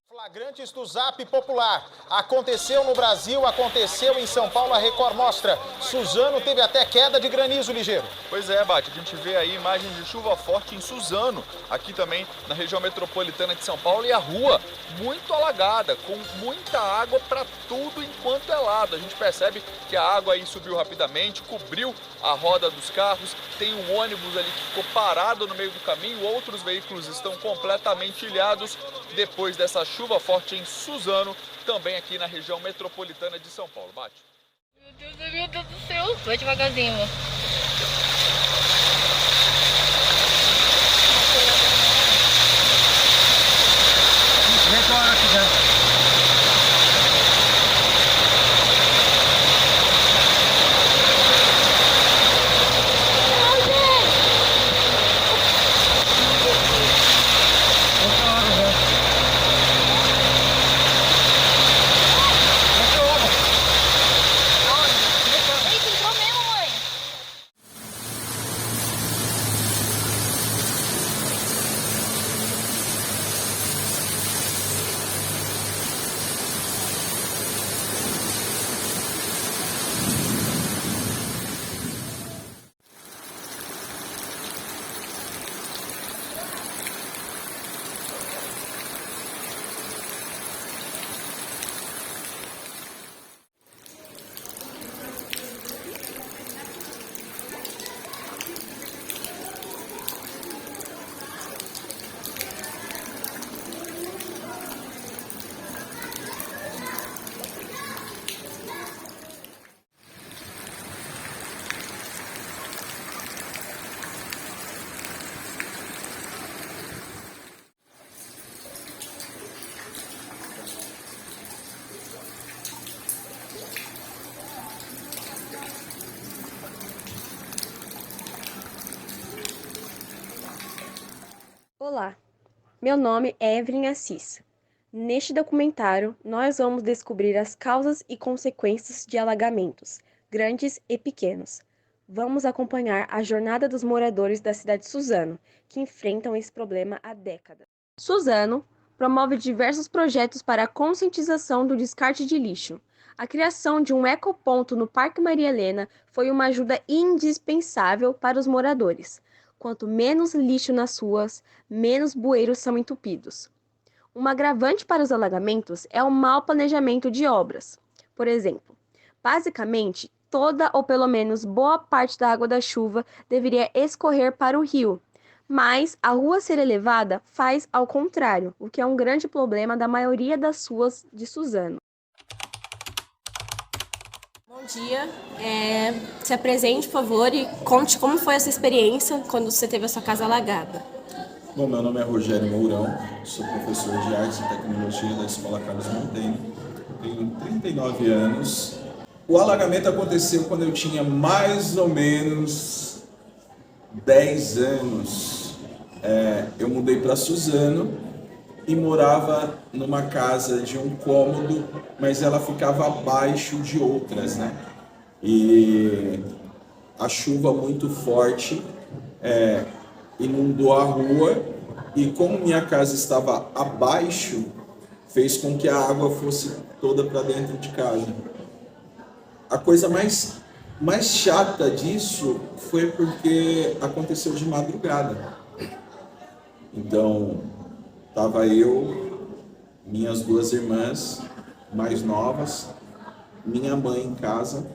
Flagrantes do Zap Popular. Aconteceu no Brasil, aconteceu em São Paulo, a Record mostra. Suzano teve até queda de granizo ligeiro. Pois é, Bate, a gente vê aí imagens de chuva forte em Suzano, aqui também na região metropolitana de São Paulo, e a rua muito alagada, com muita água para tudo enquanto é lado. A gente percebe que a água aí subiu rapidamente, cobriu a roda dos carros, tem um ônibus ali que ficou parado no meio do caminho, outros veículos estão completamente ilhados depois dessa chuva forte em Suzano, também aqui na região metropolitana de São Paulo. Bate. Meu Deus do céu. Vai devagarzinho, amor. Olá, meu nome é Evelyn Assis. Neste documentário, nós vamos descobrir as causas e consequências de alagamentos, grandes e pequenos. Vamos acompanhar a jornada dos moradores da cidade de Suzano, que enfrentam esse problema há décadas. Suzano promove diversos projetos para a conscientização do descarte de lixo. A criação de um ecoponto no Parque Maria Helena foi uma ajuda indispensável para os moradores. Quanto menos lixo nas ruas, menos bueiros são entupidos. Um agravante para os alagamentos é o mau planejamento de obras. Por exemplo, basicamente, toda ou pelo menos boa parte da água da chuva deveria escorrer para o rio, mas a rua ser elevada faz ao contrário, o que é um grande problema da maioria das ruas de Suzano. Bom dia, se apresente, por favor, e conte como foi essa experiência quando você teve a sua casa alagada. Bom, meu nome é Rogério Mourão, sou professor de Artes e Tecnologia da Escola Carlos Monteiro, tenho 39 anos. O alagamento aconteceu quando eu tinha mais ou menos 10 anos. Eu mudei para Suzano e morava numa casa de um cômodo, mas ela ficava abaixo de outras, né? E a chuva muito forte inundou a rua, e como minha casa estava abaixo, fez com que a água fosse toda para dentro de casa. A coisa mais chata disso foi porque aconteceu de madrugada. Então, estava eu, minhas duas irmãs mais novas, minha mãe em casa,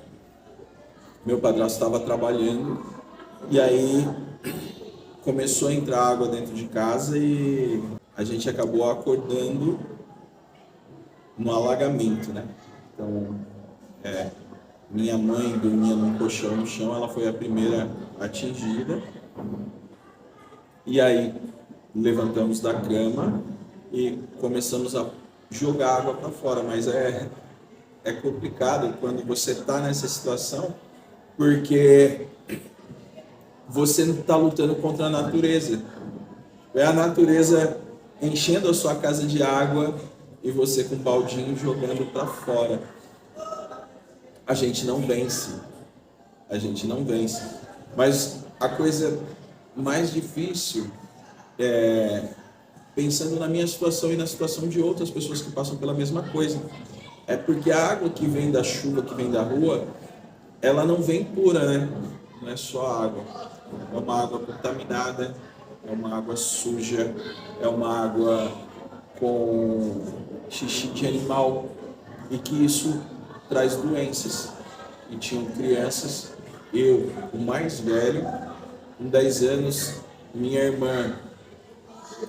meu padrasto estava trabalhando, e aí começou a entrar água dentro de casa e a gente acabou acordando no alagamento, né? Então, minha mãe dormia num colchão no chão, ela foi a primeira atingida, e aí levantamos da cama e começamos a jogar água para fora, mas é complicado quando você está nessa situação, porque você não está lutando contra a natureza. É a natureza enchendo a sua casa de água e você com um baldinho jogando para fora. A gente não vence. A gente não vence. Mas a coisa mais difícil é, pensando na minha situação e na situação de outras pessoas que passam pela mesma coisa, é porque a água que vem da chuva, que vem da rua, ela não vem pura, né? Não é só água. É uma água contaminada, é uma água suja, é uma água com xixi de animal, e que isso traz doenças. E tinham crianças, eu, o mais velho, com 10 anos, minha irmã,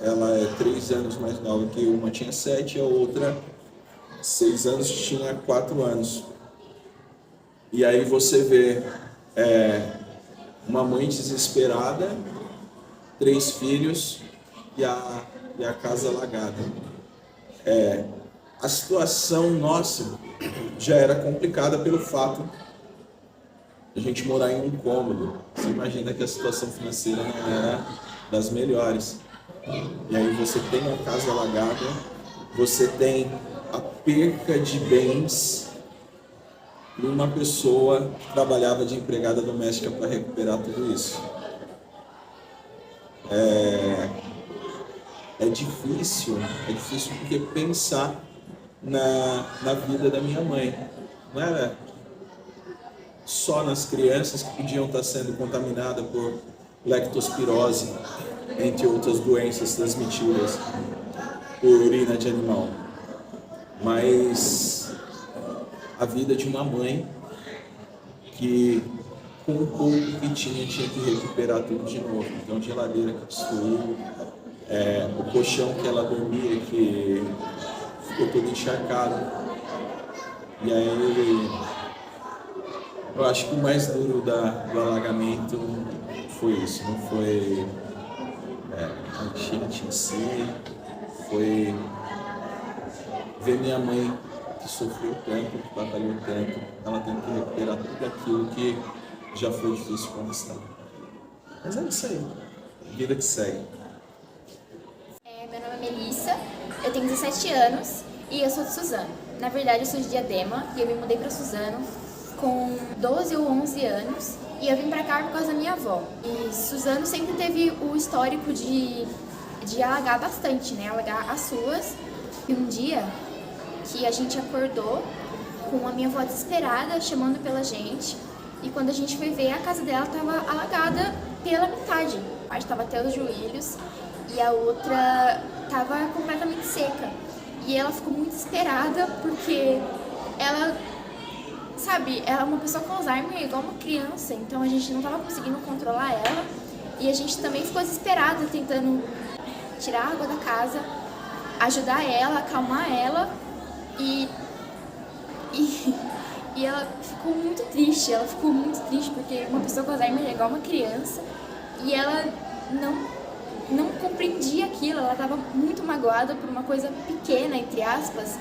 ela é 3 anos mais nova que eu, uma tinha 7, a outra 6 anos, tinha 4 anos. E aí você vê uma mãe desesperada, 3 filhos e a casa alagada. A situação nossa já era complicada pelo fato de a gente morar em um cômodo. Você imagina que a situação financeira não era das melhores. E aí você tem uma casa alagada, você tem a perca de bens, e uma pessoa que trabalhava de empregada doméstica para recuperar tudo isso. É difícil porque pensar na vida da minha mãe. Não era só nas crianças que podiam estar sendo contaminadas por leptospirose, entre outras doenças transmitidas por urina de animal, mas a vida de uma mãe que, com o pouco que tinha que recuperar tudo de novo. Então, a geladeira que destruiu, o colchão que ela dormia que ficou todo encharcado. E aí, eu acho que o mais duro do alagamento foi isso, não foi a enchente em si, foi ver minha mãe que sofreu tanto, que batalhou tanto, ela tendo que recuperar tudo aquilo que já foi difícil conquistar. Mas é isso aí, vida que segue. Meu nome é Melissa, eu tenho 17 anos e eu sou de Suzano. Na verdade, eu sou de Diadema e eu me mudei para Suzano com 12 ou 11 anos e eu vim para cá por causa da minha avó. E Suzano sempre teve o histórico de alagar bastante, né? Alagar as ruas. E um dia que a gente acordou com a minha avó desesperada chamando pela gente, e quando a gente foi ver, a casa dela estava alagada pela metade. A parte estava até os joelhos e a outra estava completamente seca. E ela ficou muito desesperada porque ela, sabe, ela é uma pessoa com Alzheimer igual uma criança, então a gente não estava conseguindo controlar ela, e a gente também ficou desesperada tentando tirar a água da casa, ajudar ela, acalmar ela, e ela ficou muito triste, porque uma pessoa com Alzheimer é igual uma criança, e ela não compreendia aquilo, ela estava muito magoada por uma coisa pequena, entre aspas,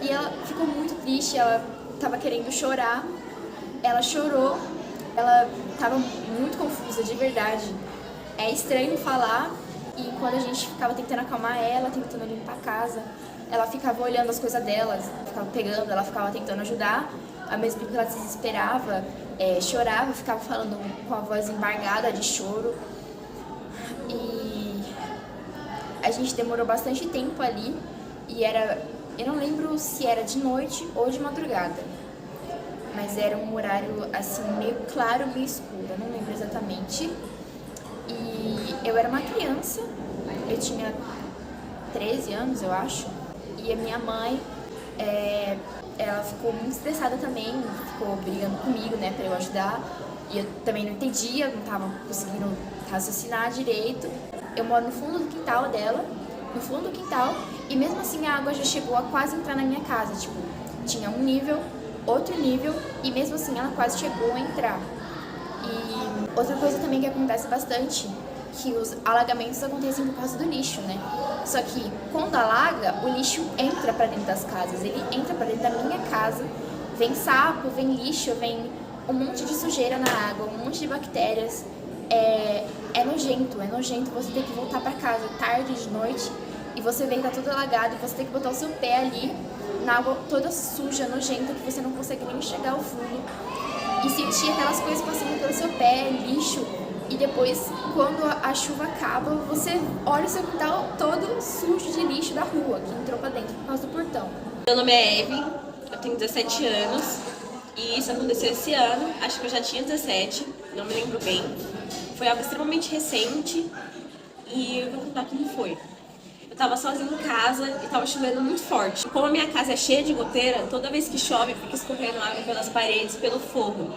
e ela ficou muito triste, ela estava querendo chorar, ela chorou, ela estava muito confusa, de verdade. É estranho falar, e quando a gente ficava tentando acalmar ela, tentando limpar a casa, ela ficava olhando as coisas dela, ficava pegando, ela ficava tentando ajudar, ao mesmo tempo que ela se desesperava, chorava, ficava falando com a voz embargada de choro. E a gente demorou bastante tempo ali, e eu não lembro se era de noite ou de madrugada, mas era um horário assim, meio claro, meio escuro, eu não lembro exatamente. E eu era uma criança, eu tinha 13 anos, eu acho, e a minha mãe, ela ficou muito estressada também, ficou brigando comigo, né, pra eu ajudar, e eu também não entendia, não tava conseguindo raciocinar direito. Eu moro no fundo do quintal dela, e mesmo assim a água já chegou a quase entrar na minha casa, tipo, tinha um nível, outro nível, e mesmo assim ela quase chegou a entrar. E outra coisa também que acontece bastante, que os alagamentos acontecem por causa do lixo, né? Só que quando alaga, o lixo entra pra dentro das casas, ele entra pra dentro da minha casa, vem sapo, vem lixo, vem um monte de sujeira na água, um monte de bactérias, é nojento você ter que voltar pra casa tarde, de noite, e você vê que tá tudo alagado, e você tem que botar o seu pé ali na água toda suja, nojenta, que você não consegue nem enxergar o fundo, e sentir aquelas coisas passando pelo seu pé, lixo, e depois, quando a chuva acaba, você olha o seu quintal todo sujo de lixo da rua, que entrou pra dentro por causa do portão. Meu nome é Eve, eu tenho 17 anos e isso aconteceu esse ano, acho que eu já tinha 17, não me lembro bem. Foi algo extremamente recente e eu vou contar como foi. Eu tava sozinha em casa e tava chovendo muito forte. Como a minha casa é cheia de goteira, toda vez que chove fica escorrendo água pelas paredes, pelo forro.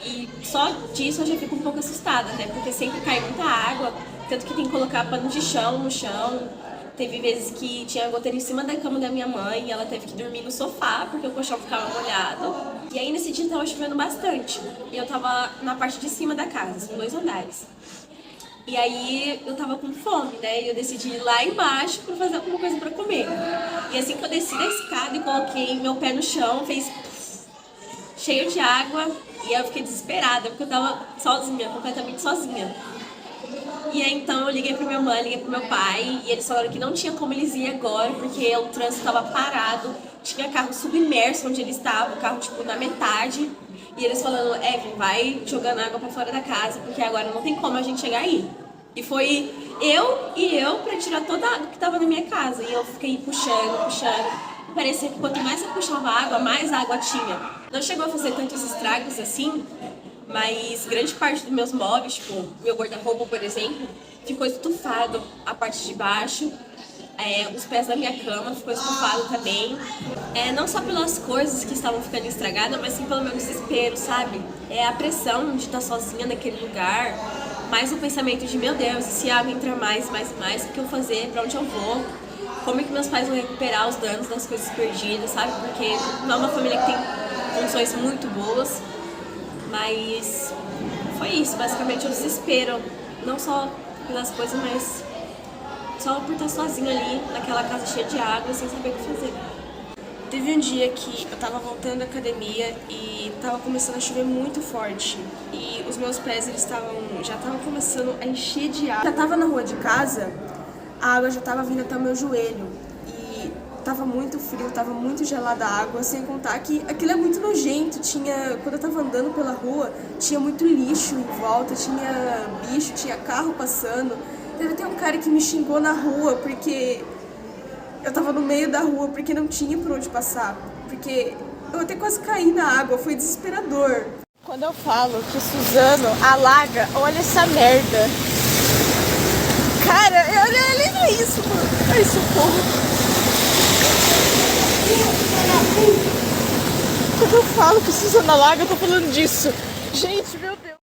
E só disso eu já fico um pouco assustada, né? Porque sempre cai muita água, tanto que tem que colocar pano de chão no chão. Teve vezes que tinha goteira em cima da cama da minha mãe e ela teve que dormir no sofá porque o colchão ficava molhado. E aí nesse dia tava chovendo bastante e eu tava na parte de cima da casa, são 2 andares. E aí eu tava com fome, né? E eu decidi ir lá embaixo pra fazer alguma coisa pra comer. E assim que eu desci da escada e coloquei meu pé no chão, fez cheio de água e aí eu fiquei desesperada porque eu tava sozinha, completamente sozinha. E aí então eu liguei pra minha mãe, liguei pro meu pai e eles falaram que não tinha como eles ir agora porque o trânsito tava parado, tinha carro submerso onde eles estavam, o carro tipo na metade. E eles falando, Evelyn, vai jogando água pra fora da casa porque agora não tem como a gente chegar aí. E foi eu pra tirar toda a água que tava na minha casa. E eu fiquei puxando. E parecia que quanto mais eu puxava água, mais água tinha. Não chegou a fazer tantos estragos assim, mas grande parte dos meus móveis, tipo meu guarda-roupa, por exemplo, ficou estufado a parte de baixo. Os pés da minha cama ficou estufado também. Não só pelas coisas que estavam ficando estragadas, mas sim pelo meu desespero, sabe? A pressão de estar sozinha naquele lugar, mais o pensamento de, meu Deus, se a água entrar mais, o que eu vou fazer, pra onde eu vou? Como é que meus pais vão recuperar os danos das coisas perdidas, sabe? Porque não é uma família que tem condições muito boas, mas foi isso, basicamente o desespero, não só pelas coisas, mas só por estar sozinha ali naquela casa cheia de água, sem saber o que fazer. Teve um dia que eu tava voltando da academia e tava começando a chover muito forte. E os meus pés já estavam começando a encher de água. Já tava na rua de casa, a água já tava vindo até o meu joelho. E tava muito frio, tava muito gelada a água, sem contar que aquilo é muito nojento. Quando eu tava andando pela rua, tinha muito lixo em volta, tinha bicho, tinha carro passando. Teve até um cara que me xingou na rua porque eu tava no meio da rua, porque não tinha por onde passar. Porque eu até quase caí na água, foi desesperador. Quando eu falo que Suzano alaga, olha essa merda. Cara, olha isso, mano. Ai, socorro. Quando eu falo que Suzano alaga, eu tô falando disso. Gente, meu Deus.